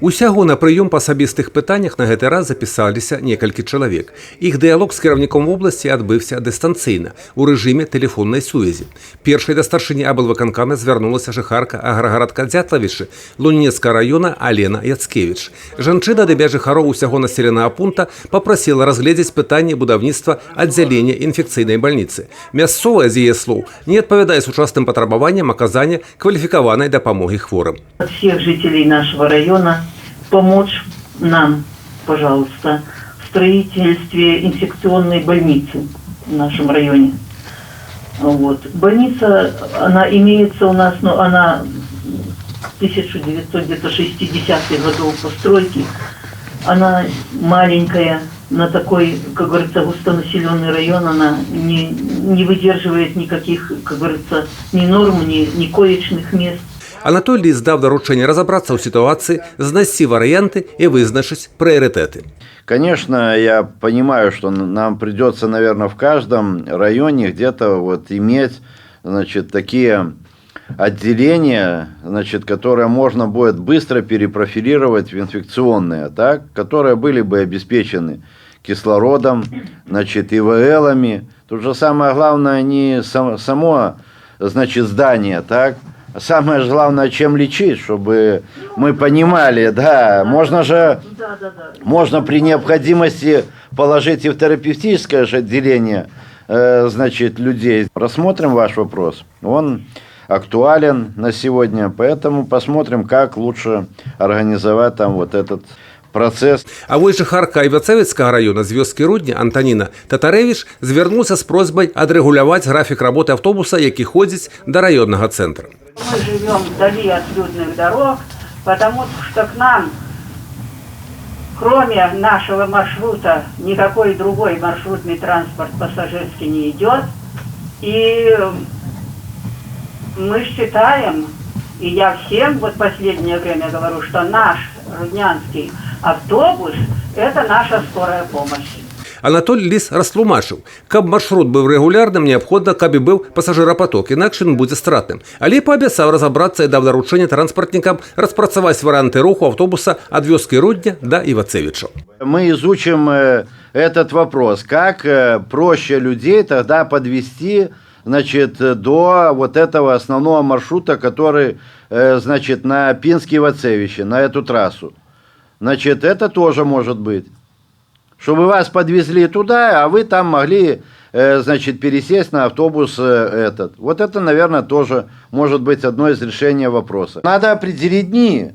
Усяго на прыём па асабістых пытаннях на гэты раз запісаліся некалькі чалавек. Іх дыялог з кіраўніком вобласці адбыўся дыстанцыйна, у рэжыме тэлефоннай сувязі. Першай да старшыні аблвыканкама звярнулася жыхарка аграгарадка Дзятлавічы Лунінецкага района Алена Яцкевіч. Жанчына ад імя жыхароў усяго населенага пункта папрасіла разгледзець пытанне будаўніцтва аддзялення інфекцыйнай бальніцы. Мясцовая, з яе слоў, не адпавядае сучасным патрабаванням аказання кваліфікаванай дапамогі хворым. От всех жителей нашего района помочь нам, пожалуйста, в строительстве инфекционной больницы в нашем районе. Вот. Больница, она имеется у нас, но она 1960-х годов постройки. Она маленькая, на такой, как говорится, густонаселенный район, она не выдерживает никаких, как говорится, ни норм, ни коечных мест. Анатолій здав доручення разобраться у ситуации, знайти варианты и вызначить приоритеты. Конечно, я понимаю, что нам придется, наверное, в каждом районе где-то вот иметь, значит, такие отделения, значит, которые можно будет быстро перепрофилировать в инфекционные, так, которые были бы обеспечены кислородом, значит, ИВЛами. Тут же самое главное не само, значит, здание, так. Самое же главное, чем лечить, чтобы мы понимали, да, можно при необходимости положить и в терапевтическое же отделение, значит, людей. Рассмотрим ваш вопрос, он актуален на сегодня, поэтому посмотрим, как лучше организовать там вот этот процесс. А вось жыхарка Івацевіцкага района з вёскі Рудня Антаніна Татарэвіч звярнулася з просьбай адрэгуляваць графік работы автобуса, які ходзіць да раённага цэнтра. Мы живем вдали от людных дорог, потому что к нам, кроме нашего маршрута, никакой другой маршрутный транспорт пассажирский не идет. И мы считаем, и я всем вот последнее время говорю, что наш руднянский автобус – это наша скорая помощь. Анатолій Ліс растлумачыў, каб маршрут быў рэгулярным, неабходна, каб і быў пасажырапаток, інакш ён будзе стратным. Але паабяцаў разабрацца і даў даручэнне транспартнікам распрацаваць варыянты руху автобуса ад вёскі Рудня да Івацевічаў. Мы изучим этот вопрос, как проще людей тогда подвести, значит, до вот этого основного маршрута, который, значит, на Пинск-Ивацевичи, на эту трассу. Значит, это тоже может быть. Чтобы вас подвезли туда, а вы там могли, значит, пересесть на автобус этот. Вот это, наверное, тоже может быть одно из решений вопроса. Надо определить дни,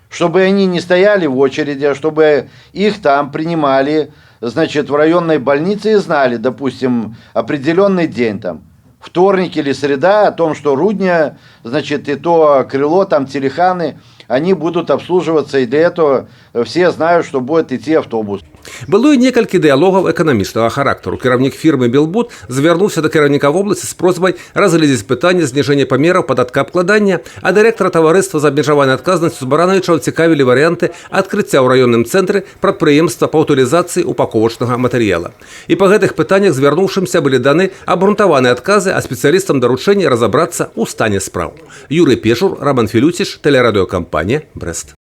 чтобы они не стояли в очереди, а чтобы их там принимали, значит, в районной больнице и знали, допустим, определенный день там, вторник или среда, о том, что Рудня, значит, и то крыло, там, Телеханы, они будут обслуживаться, и для этого все знают, что будет идти автобус. Было і некалькі дыялогаў эканамічнага характару. Кіраўнік фірмы «Белбуд» звярнуўся да кіраўніка вобласці з просьбай разгледзець пытанне знижэння памераў падаткаабкладання, а дырэктара таварыства з абмежаванай адказнасцю Барановіча цікавілі варыянты адкрыцця ў раённым цэнтры прадпрыемства па утылізацыі упаковачнага матэрыяла. І па гэтых пытаннях звярнуўшымся былі даны абгрунтаваныя адказы, а спецыялістам даручэнне разабрацца ў стане спраў. Юрый Пешур, Роман Філюціш, тэлерадыёкампанія «Брэст».